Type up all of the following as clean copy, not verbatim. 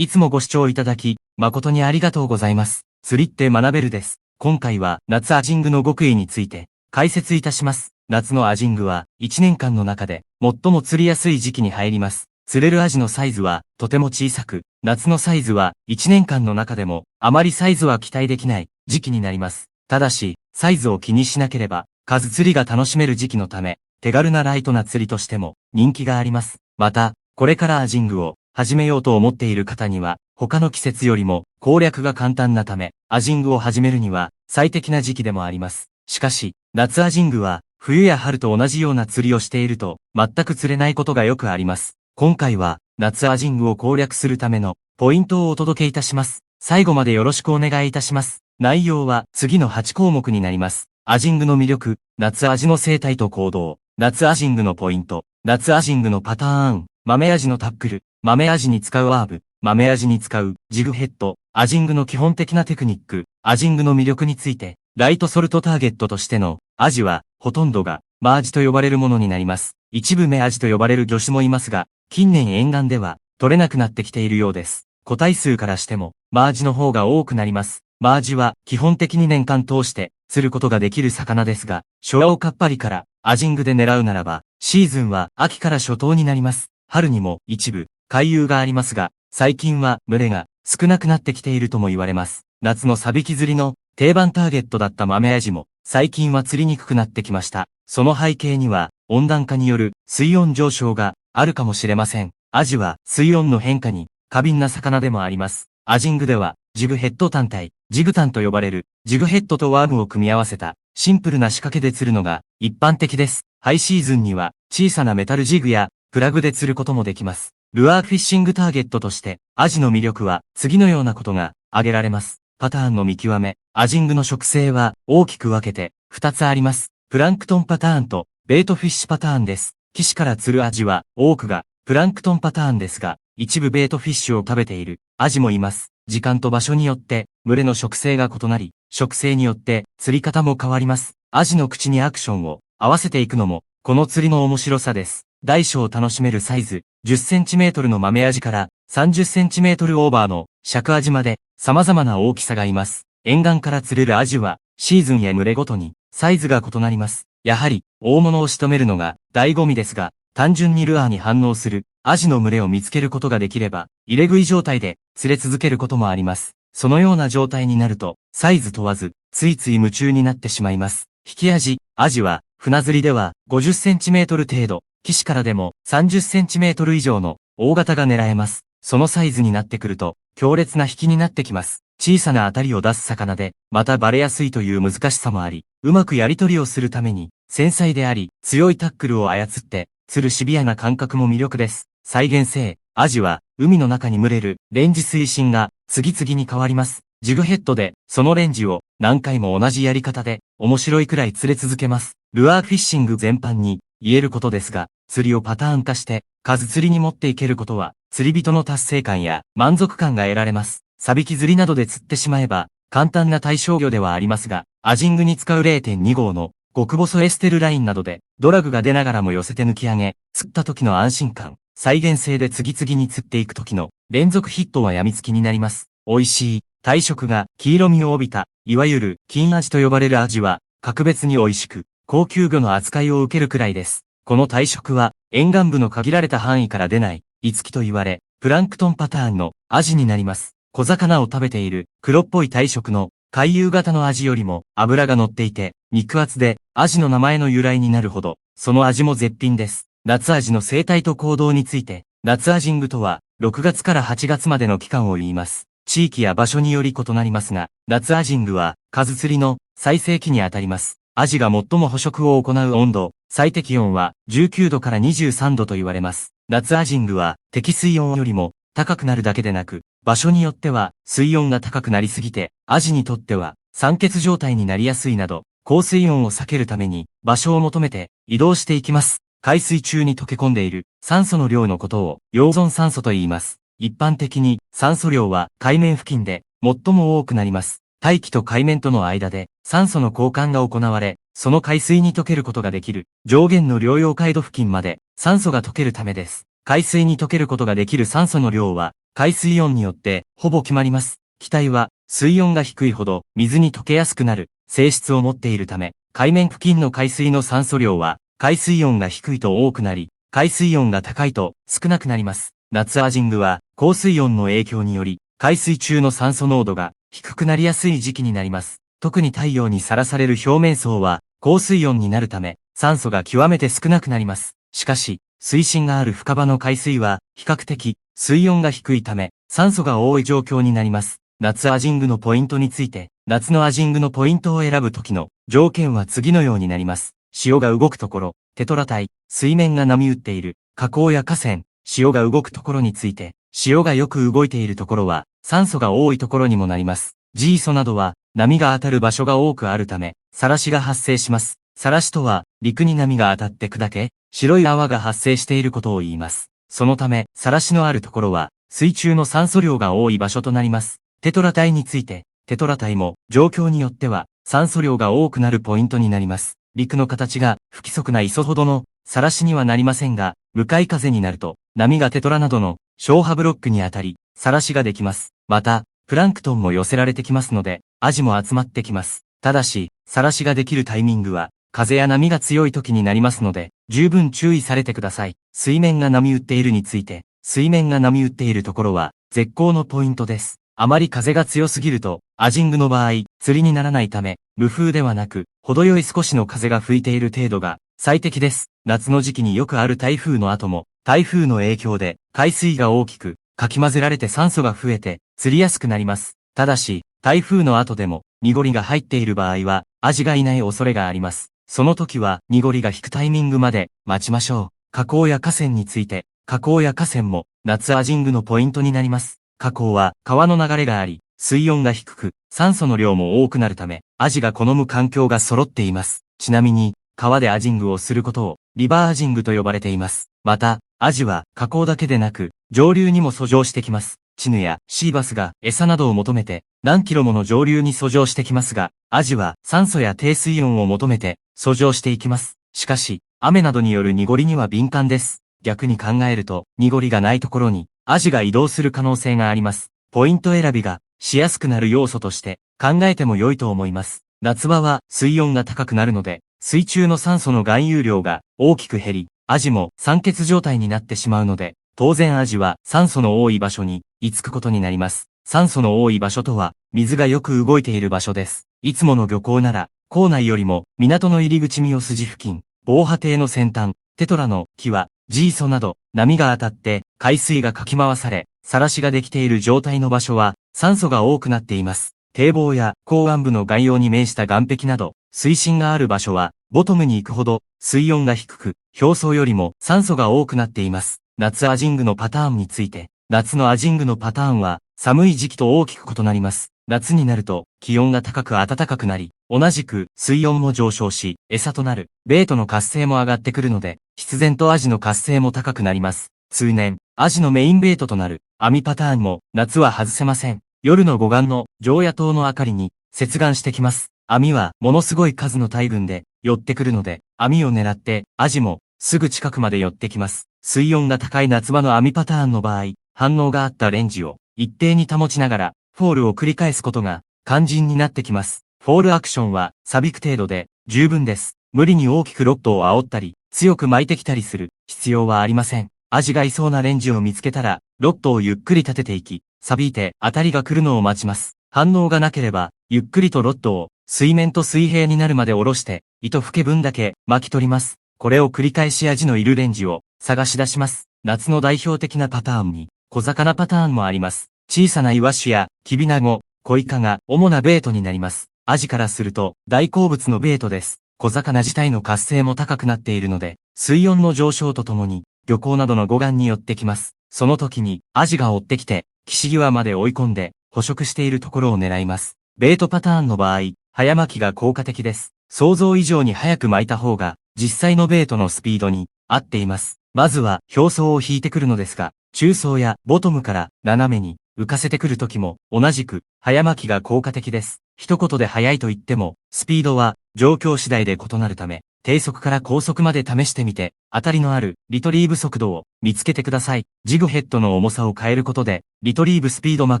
いつもご視聴いただき、誠にありがとうございます。釣りって学べるです。今回は夏アジングの極意について解説いたします。夏のアジングは1年間の中で最も釣りやすい時期に入ります。釣れるアジのサイズはとても小さく、夏のサイズは1年間の中でもあまりサイズは期待できない時期になります。ただし、サイズを気にしなければ数釣りが楽しめる時期のため、手軽なライトな釣りとしても人気があります。また、これからアジングを始めようと思っている方には、他の季節よりも攻略が簡単なため、アジングを始めるには最適な時期でもあります。しかし、夏アジングは冬や春と同じような釣りをしていると全く釣れないことがよくあります。今回は夏アジングを攻略するためのポイントをお届けいたします。最後までよろしくお願いいたします。内容は次の8項目になります。アジングの魅力、夏アジの生態と行動、夏アジングのポイント、夏アジングのパターン、豆アジのタックル、豆アジに使うワーブ、豆アジに使うジグヘッド、アジングの基本的なテクニック、アジングの魅力について、ライトソルトターゲットとしてのアジはほとんどがマアジと呼ばれるものになります。一部メアジと呼ばれる魚種もいますが、近年沿岸では取れなくなってきているようです。個体数からしてもマアジの方が多くなります。マアジは基本的に年間通して釣ることができる魚ですが、ショアオカッパリからアジングで狙うならば、シーズンは秋から初冬になります。春にも一部回遊がありますが、最近は群れが少なくなってきているとも言われます。夏のサビキ釣りの定番ターゲットだった豆アジも最近は釣りにくくなってきました。その背景には温暖化による水温上昇があるかもしれません。アジは水温の変化に過敏な魚でもあります。アジングではジグヘッド単体、ジグタンと呼ばれるジグヘッドとワームを組み合わせたシンプルな仕掛けで釣るのが一般的です。ハイシーズンには小さなメタルジグやプラグで釣ることもできます。ルアーフィッシングターゲットとして、アジの魅力は次のようなことが挙げられます。パターンの見極め、アジングの食性は大きく分けて2つあります。プランクトンパターンとベイトフィッシュパターンです。岸から釣るアジは多くがプランクトンパターンですが、一部ベイトフィッシュを食べているアジもいます。時間と場所によって群れの食性が異なり、食性によって釣り方も変わります。アジの口にアクションを合わせていくのもこの釣りの面白さです。大小を楽しめるサイズ、10cm の豆アジから 30cm オーバーの尺アジまで様々な大きさがいます。沿岸から釣れるアジはシーズンや群れごとにサイズが異なります。やはり大物を仕留めるのが醍醐味ですが、単純にルアーに反応するアジの群れを見つけることができれば、入れ食い状態で釣れ続けることもあります。そのような状態になると、サイズ問わず、ついつい夢中になってしまいます。引きアジ、アジは船釣りでは 50cm 程度、岸からでも 30cm 以上の大型が狙えます。そのサイズになってくると、強烈な引きになってきます。小さな当たりを出す魚で、またバレやすいという難しさもあり、うまくやり取りをするために、繊細であり、強いタックルを操って、釣るシビアな感覚も魅力です。再現性、アジは、海の中に群れる、レンジ水深が、次々に変わります。ジグヘッドで、そのレンジを、何回も同じやり方で、面白いくらい釣れ続けます。ルアーフィッシング全般に、言えることですが、釣りをパターン化して、数釣りに持っていけることは、釣り人の達成感や満足感が得られます。サビキ釣りなどで釣ってしまえば、簡単な対象魚ではありますが、アジングに使う 0.2 号の極細エステルラインなどで、ドラグが出ながらも寄せて抜き上げ、釣った時の安心感、再現性で次々に釣っていく時の連続ヒットは病みつきになります。美味しい、体色が黄色みを帯びた、いわゆる金アジと呼ばれるアジは、格別に美味しく、高級魚の扱いを受けるくらいです。この体色は、沿岸部の限られた範囲から出ない、イツキと言われ、プランクトンパターンのアジになります。小魚を食べている黒っぽい体色の回遊型のアジよりも脂が乗っていて、肉厚でアジの名前の由来になるほど、その味も絶品です。夏アジの生態と行動について、夏アジングとは6月から8月までの期間を言います。地域や場所により異なりますが、夏アジングは数釣りの最盛期にあたります。アジが最も捕食を行う温度、最適温は19度から23度と言われます。夏アジングは適水温よりも高くなるだけでなく、場所によっては水温が高くなりすぎて、アジにとっては酸欠状態になりやすいなど、高水温を避けるために場所を求めて移動していきます。海水中に溶け込んでいる酸素の量のことを溶存酸素と言います。一般的に酸素量は海面付近で最も多くなります。大気と海面との間で酸素の交換が行われ、その海水に溶けることができる上限の領用街道付近まで酸素が溶けるためです。海水に溶けることができる酸素の量は海水温によってほぼ決まります。気体は水温が低いほど水に溶けやすくなる性質を持っているため、海面付近の海水の酸素量は海水温が低いと多くなり、海水温が高いと少なくなります。夏アジングは高水温の影響により、海水中の酸素濃度が低くなりやすい時期になります。特に太陽にさらされる表面層は高水温になるため、酸素が極めて少なくなります。しかし、水深がある深場の海水は比較的水温が低いため、酸素が多い状況になります。夏アジングのポイントについて、夏のアジングのポイントを選ぶ時の条件は次のようになります。潮が動くところ、テトラ帯、水面が波打っている、河口や河川、潮が動くところについて、潮がよく動いているところは、酸素が多いところにもなります。ジーソなどは、波が当たる場所が多くあるため、晒しが発生します。晒しとは、陸に波が当たって砕け、白い泡が発生していることを言います。そのため、晒しのあるところは、水中の酸素量が多い場所となります。テトラ帯について、テトラ帯も、状況によっては、酸素量が多くなるポイントになります。陸の形が不規則な磯ほどの晒しにはなりませんが、向かい風になると、波がテトラなどの消波ブロックに当たり、晒しができます。また、プランクトンも寄せられてきますので、アジも集まってきます。ただし、晒しができるタイミングは、風や波が強い時になりますので、十分注意されてください。水面が波打っているについて、水面が波打っているところは、絶好のポイントです。あまり風が強すぎると、アジングの場合、釣りにならないため、無風ではなく、程よい少しの風が吹いている程度が最適です。夏の時期によくある台風の後も、台風の影響で海水が大きくかき混ぜられて酸素が増えて釣りやすくなります。ただし、台風の後でも濁りが入っている場合は、アジがいない恐れがあります。その時は濁りが引くタイミングまで待ちましょう。河口や河川について、河口や河川も夏アジングのポイントになります。河口は川の流れがあり、水温が低く、酸素の量も多くなるため、アジが好む環境が揃っています。ちなみに、川でアジングをすることを、リバーアジングと呼ばれています。また、アジは河口だけでなく、上流にも遡上してきます。チヌやシーバスが餌などを求めて、何キロもの上流に遡上してきますが、アジは酸素や低水温を求めて、遡上していきます。しかし、雨などによる濁りには敏感です。逆に考えると、濁りがないところに、アジが移動する可能性があります。ポイント選びがしやすくなる要素として考えても良いと思います。夏場は水温が高くなるので、水中の酸素の含有量が大きく減り、アジも酸欠状態になってしまうので、当然アジは酸素の多い場所に居つくことになります。酸素の多い場所とは、水がよく動いている場所です。いつもの漁港なら、港内よりも港の入り口三代筋付近、防波堤の先端、テトラの木は、ジーソなど、波が当たって海水がかき回され、晒しができている状態の場所は、酸素が多くなっています。堤防や港湾部の外洋に面した岸壁など、水深がある場所は、ボトムに行くほど、水温が低く、表層よりも酸素が多くなっています。夏アジングのパターンについて、夏のアジングのパターンは、寒い時期と大きく異なります。夏になると、気温が高く暖かくなり、同じく水温も上昇し、餌となる、ベートの活性も上がってくるので、必然とアジの活性も高くなります。通年、アジのメインベートとなる、網パターンも、夏は外せません。夜の護岸の、常夜灯の明かりに、接岸してきます。網は、ものすごい数の大群で、寄ってくるので、網を狙って、アジも、すぐ近くまで寄ってきます。水温が高い夏場の網パターンの場合、反応があったレンジを、一定に保ちながら、フォールを繰り返すことが、肝心になってきます。フォールアクションは、錆びく程度で、十分です。無理に大きくロッドを煽ったり、強く巻いてきたりする、必要はありません。アジがいそうなレンジを見つけたら、ロッドをゆっくり立てていき、錆びて当たりが来るのを待ちます。反応がなければ、ゆっくりとロッドを、水面と水平になるまで下ろして、糸吹け分だけ巻き取ります。これを繰り返しアジのいるレンジを、探し出します。夏の代表的なパターンに、小魚パターンもあります。小さなイワシや、キビナゴ、コイカが主なベートになります。アジからすると大好物のベートです。小魚自体の活性も高くなっているので、水温の上昇とともに漁港などの護岸に寄ってきます。その時にアジが追ってきて、岸際まで追い込んで捕食しているところを狙います。ベートパターンの場合、早巻きが効果的です。想像以上に早く巻いた方が実際のベートのスピードに合っています。まずは表層を引いてくるのですが、中層やボトムから斜めに浮かせてくる時も同じく早巻きが効果的です。一言で速いと言ってもスピードは状況次第で異なるため低速から高速まで試してみて、当たりのあるリトリーブ速度を見つけてください。ジグヘッドの重さを変えることで、リトリーブスピード巻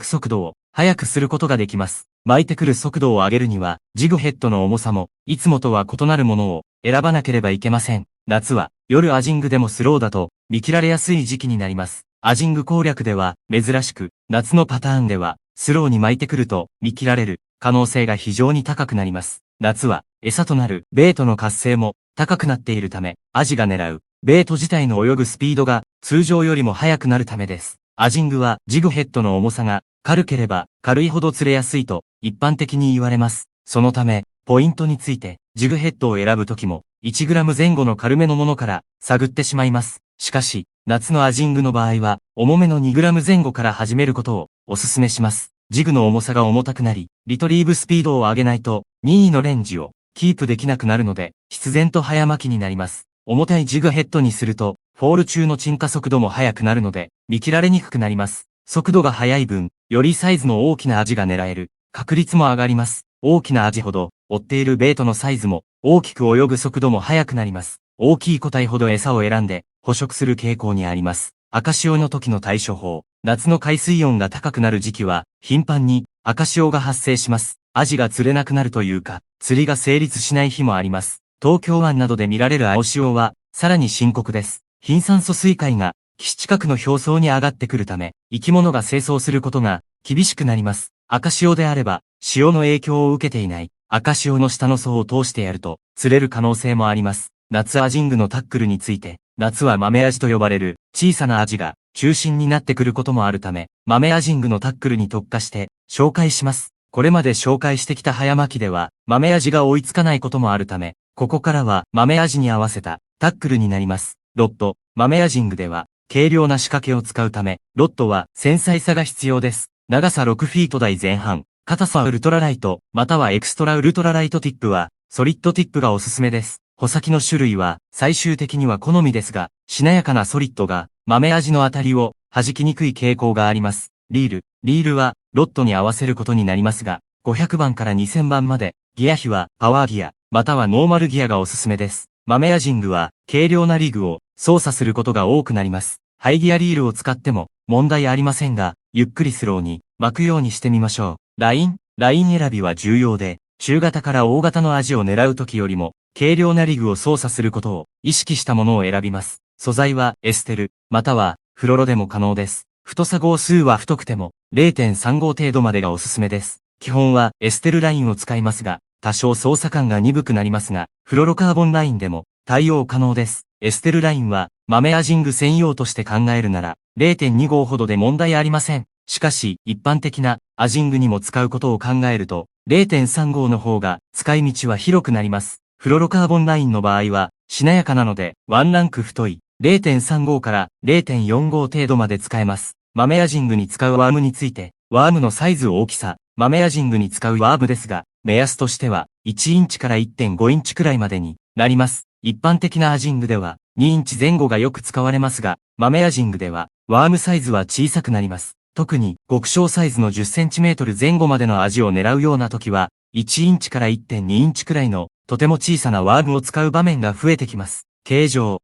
く速度を速くすることができます。巻いてくる速度を上げるには、ジグヘッドの重さも、いつもとは異なるものを選ばなければいけません。夏は、夜アジングでもスローだと、見切られやすい時期になります。アジング攻略では、珍しく、夏のパターンでは、スローに巻いてくると、見切られる可能性が非常に高くなります。夏は、餌となるベイトの活性も高くなっているため、アジが狙うベイト自体の泳ぐスピードが通常よりも速くなるためです。アジングはジグヘッドの重さが軽ければ軽いほど釣れやすいと一般的に言われます。そのため、ポイントについてジグヘッドを選ぶときも 1g 前後の軽めのものから探ってしまいます。しかし、夏のアジングの場合は重めの 2g 前後から始めることをお勧めします。ジグの重さが重たくなり、リトリーブスピードを上げないと任意のレンジをキープできなくなるので、必然と早巻きになります。重たいジグヘッドにすると、フォール中の沈下速度も速くなるので、見切られにくくなります。速度が速い分、よりサイズの大きなアジが狙える確率も上がります。大きなアジほど、追っているベイトのサイズも、大きく泳ぐ速度も速くなります。大きい個体ほど餌を選んで、捕食する傾向にあります。赤潮の時の対処法。夏の海水温が高くなる時期は、頻繁に赤潮が発生します。アジが釣れなくなるというか、釣りが成立しない日もあります。東京湾などで見られる青潮は、さらに深刻です。貧酸素水海が、岸近くの表層に上がってくるため、生き物が清掃することが厳しくなります。赤潮であれば、潮の影響を受けていない、赤潮の下の層を通してやると、釣れる可能性もあります。夏アジングのタックルについて、夏は豆アジと呼ばれる小さなアジが中心になってくることもあるため、豆アジングのタックルに特化して紹介します。これまで紹介してきた早巻きでは豆アジが追いつかないこともあるため、ここからは豆アジに合わせたタックルになります。ロッド、豆アジングでは軽量な仕掛けを使うため、ロッドは繊細さが必要です。長さ6フィート台前半、硬さはウルトラライト、またはエクストラウルトラライトティップは、ソリッドティップがおすすめです。穂先の種類は、最終的には好みですが、しなやかなソリッドが、豆アジの当たりを、弾きにくい傾向があります。リールは、ロッドに合わせることになりますが、500番から2000番まで、ギア比は、パワーギア、またはノーマルギアがおすすめです。豆アジングは、軽量なリグを、操作することが多くなります。ハイギアリールを使っても、問題ありませんが、ゆっくりスローに、巻くようにしてみましょう。ライン選びは重要で、中型から大型のアジを狙うときよりも、軽量なリグを操作することを意識したものを選びます。素材はエステル、またはフロロでも可能です。太さ号数は太くても 0.3 号程度までがおすすめです。基本はエステルラインを使いますが、多少操作感が鈍くなりますが、フロロカーボンラインでも対応可能です。エステルラインは豆アジング専用として考えるなら 0.2 号ほどで問題ありません。しかし一般的なアジングにも使うことを考えると 0.3 号の方が使い道は広くなります。フロロカーボンラインの場合は、しなやかなので、ワンランク太い、0.3 号から 0.4 号程度まで使えます。豆アジングに使うワームについて、ワームのサイズ大きさ、豆アジングに使うワームですが、目安としては、1インチから 1.5 インチくらいまでになります。一般的なアジングでは、2インチ前後がよく使われますが、豆アジングでは、ワームサイズは小さくなります。特に、極小サイズの 10cm 前後までのアジを狙うような時は、1インチから 1.2 インチくらいの、とても小さなワームを使う場面が増えてきます。形状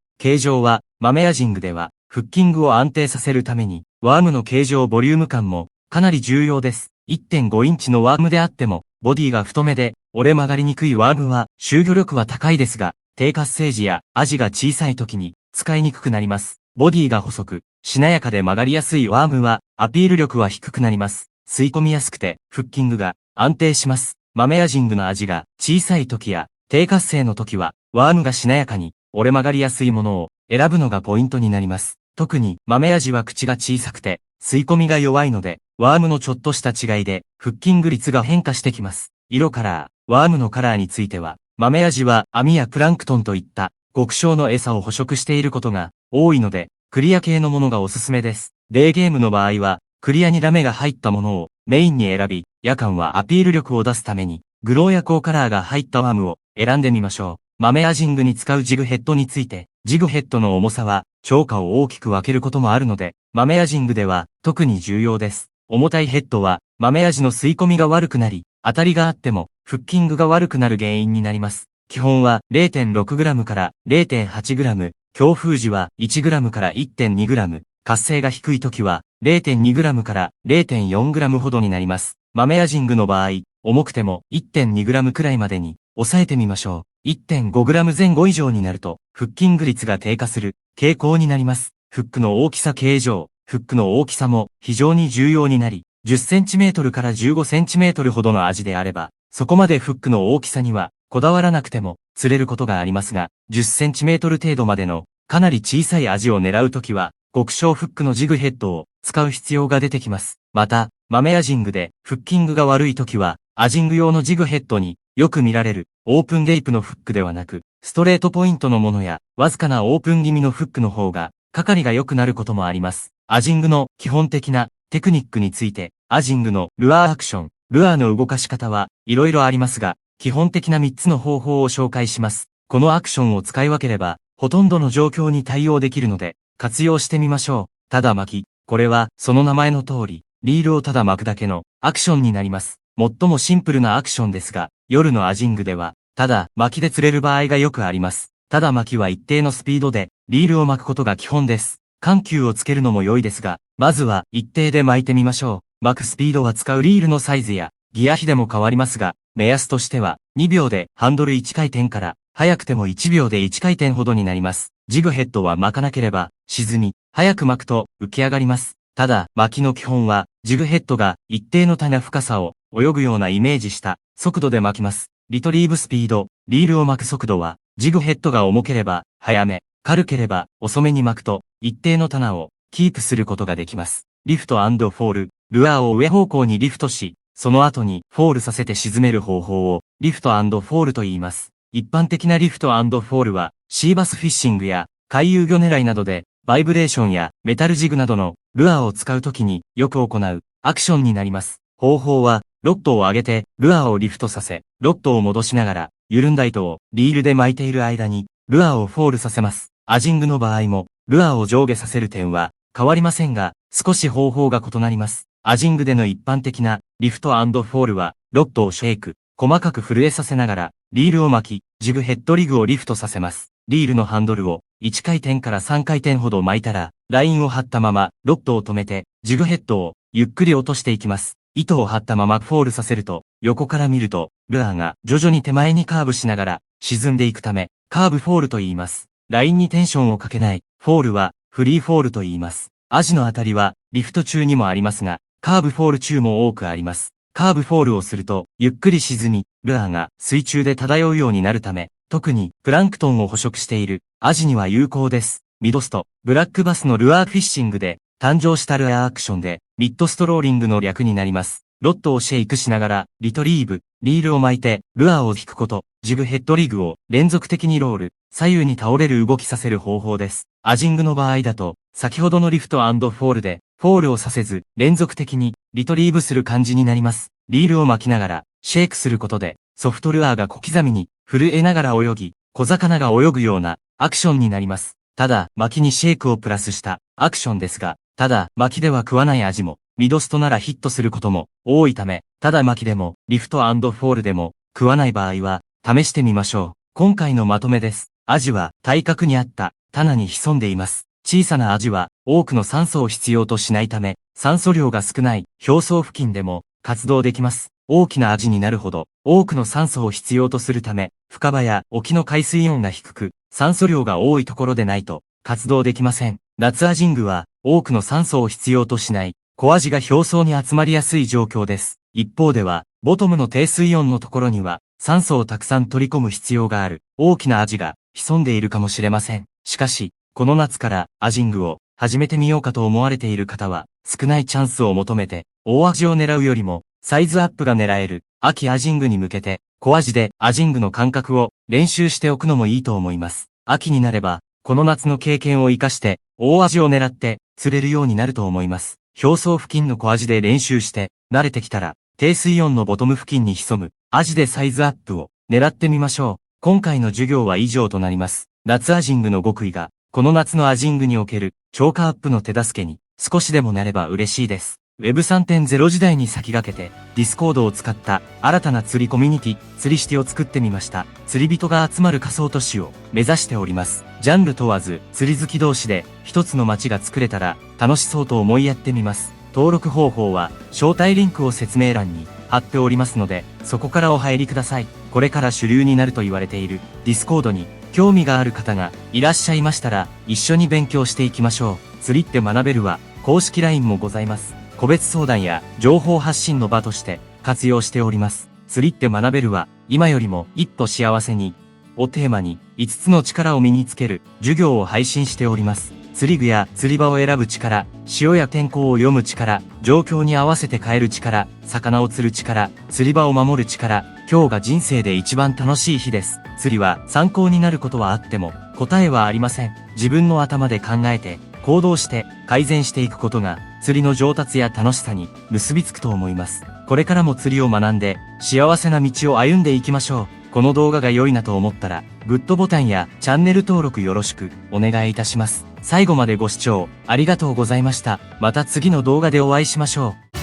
は、豆アジングでは、フッキングを安定させるために、ワームの形状ボリューム感も、かなり重要です。1.5 インチのワームであっても、ボディが太めで、折れ曲がりにくいワームは、集魚力は高いですが、低活性時やアジが小さい時に、使いにくくなります。ボディが細く、しなやかで曲がりやすいワームは、アピール力は低くなります。吸い込みやすくて、フッキングが安定します。豆アジングのアジが小さい時や低活性の時はワームがしなやかに折れ曲がりやすいものを選ぶのがポイントになります。特に豆アジは口が小さくて吸い込みが弱いのでワームのちょっとした違いでフッキング率が変化してきます。色カラー、ワームのカラーについては豆アジは網やプランクトンといった極小の餌を捕食していることが多いのでクリア系のものがおすすめです。デーゲームの場合はクリアにラメが入ったものをメインに選び、夜間はアピール力を出すために、グローや高カラーが入ったワームを選んでみましょう。豆アジングに使うジグヘッドについて、ジグヘッドの重さは、超過を大きく分けることもあるので、豆アジングでは特に重要です。重たいヘッドは、豆アジの吸い込みが悪くなり、当たりがあっても、フッキングが悪くなる原因になります。基本は 0.6g から 0.8g、強風時は 1g から 1.2g、活性が低い時は 0.2g から 0.4g ほどになります。豆アジングの場合、重くても 1.2g くらいまでに抑えてみましょう。1.5g 前後以上になると、フッキング率が低下する傾向になります。フックの大きさ形状、フックの大きさも非常に重要になり、10cm から 15cm ほどのアジであれば、そこまでフックの大きさにはこだわらなくても釣れることがありますが、10cm 程度までのかなり小さいアジを狙うときは、極小フックのジグヘッドを使う必要が出てきます。また、豆アジングでフッキングが悪いときは、アジング用のジグヘッドによく見られるオープンゲイプのフックではなく、ストレートポイントのものやわずかなオープン気味のフックの方が、かかりが良くなることもあります。アジングの基本的なテクニックについて、アジングのルアーアクション、ルアーの動かし方はいろいろありますが、基本的な3つの方法を紹介します。このアクションを使い分ければ、ほとんどの状況に対応できるので、活用してみましょう。ただ巻き。これは、その名前の通り、リールをただ巻くだけのアクションになります。最もシンプルなアクションですが、夜のアジングでは、ただ巻きで釣れる場合がよくあります。ただ巻きは一定のスピードで、リールを巻くことが基本です。緩急をつけるのも良いですが、まずは一定で巻いてみましょう。巻くスピードは使うリールのサイズや、ギア比でも変わりますが、目安としては、2秒でハンドル1回転から、早くても1秒で1回転ほどになります。ジグヘッドは巻かなければ、沈み、早く巻くと浮き上がります。ただ、巻きの基本は、ジグヘッドが一定の棚深さを泳ぐようなイメージした速度で巻きます。リトリーブスピード、リールを巻く速度は、ジグヘッドが重ければ、早め、軽ければ、遅めに巻くと、一定の棚をキープすることができます。リフト&フォール、ルアーを上方向にリフトし、その後にフォールさせて沈める方法を、リフト&フォールと言います。一般的なリフト&フォールは、シーバスフィッシングや回遊魚狙いなどで、バイブレーションやメタルジグなどのルアーを使うときによく行うアクションになります。方法は、ロッドを上げてルアーをリフトさせ、ロッドを戻しながら、緩んだ糸をリールで巻いている間に、ルアーをフォールさせます。アジングの場合も、ルアーを上下させる点は変わりませんが、少し方法が異なります。アジングでの一般的なリフト&フォールは、ロッドをシェイク、細かく震えさせながら、リールを巻き、ジグヘッドリグをリフトさせます。リールのハンドルを1回転から3回転ほど巻いたら、ラインを張ったまま、ロッドを止めて、ジグヘッドをゆっくり落としていきます。糸を張ったままフォールさせると、横から見ると、ルアーが徐々に手前にカーブしながら沈んでいくため、カーブフォールと言います。ラインにテンションをかけない、フォールはフリーフォールと言います。アジのあたりはリフト中にもありますが、カーブフォール中も多くあります。カーブフォールをすると、ゆっくり沈み、ルアーが水中で漂うようになるため、特にプランクトンを捕食しているアジには有効です。ミドスト、ブラックバスのルアーフィッシングで誕生したルアーアクションで、ミッドストローリングの略になります。ロッドをシェイクしながら、リトリーブ、リールを巻いて、ルアーを引くこと、ジグヘッドリグを連続的にロール、左右に倒れる動きさせる方法です。アジングの場合だと、先ほどのリフト&フォールで、フォールをさせず、連続的にリトリーブする感じになります。リールを巻きながら、シェイクすることで、ソフトルアーが小刻みに震えながら泳ぎ、小魚が泳ぐようなアクションになります。ただ、巻きにシェイクをプラスしたアクションですが、ただ、巻きでは食わないアジも、ミドストならヒットすることも多いため、ただ巻きでも、リフト&フォールでも、食わない場合は、試してみましょう。今回のまとめです。アジは、対角にあった棚に潜んでいます。小さなアジは、多くの酸素を必要としないため、酸素量が少ない表層付近でも活動できます。大きなアジになるほど、多くの酸素を必要とするため、深場や沖の海水温が低く、酸素量が多いところでないと、活動できません。夏アジングは、多くの酸素を必要としない、小アジが表層に集まりやすい状況です。一方では、ボトムの低水温のところには、酸素をたくさん取り込む必要がある、大きなアジが潜んでいるかもしれません。しかし、この夏からアジングを始めてみようかと思われている方は、少ないチャンスを求めて、大アジを狙うよりも、サイズアップが狙える、秋アジングに向けて、小アジでアジングの感覚を練習しておくのもいいと思います。秋になれば、この夏の経験を活かして、大アジを狙って釣れるようになると思います。表層付近の小アジで練習して、慣れてきたら、低水温のボトム付近に潜む、アジでサイズアップを狙ってみましょう。今回の授業は以上となります。夏アジングの極意が、この夏のアジングにおける超過アップの手助けに少しでもなれば嬉しいです。Web3.0 時代に先駆けて、Discord を使った新たな釣りコミュニティ、釣りシティを作ってみました。釣り人が集まる仮想都市を目指しております。ジャンル問わず、釣り好き同士で一つの街が作れたら楽しそうと思いやってみます。登録方法は、招待リンクを説明欄に貼っておりますので、そこからお入りください。これから主流になると言われている Discord に興味がある方がいらっしゃいましたら、一緒に勉強していきましょう。釣りって学べるは、公式 LINE もございます。個別相談や情報発信の場として活用しております。釣りって学べるは、今よりも一歩幸せにをテーマに5つの力を身につける授業を配信しております。釣り具や釣り場を選ぶ力、潮や天候を読む力、状況に合わせて変える力、魚を釣る力、釣り場を守る力、今日が人生で一番楽しい日です。釣りは参考になることはあっても答えはありません。自分の頭で考えて行動して改善していくことが釣りの上達や楽しさに結びつくと思います。これからも釣りを学んで幸せな道を歩んでいきましょう。この動画が良いなと思ったらグッドボタンやチャンネル登録よろしくお願いいたします。最後までご視聴ありがとうございました。また次の動画でお会いしましょう。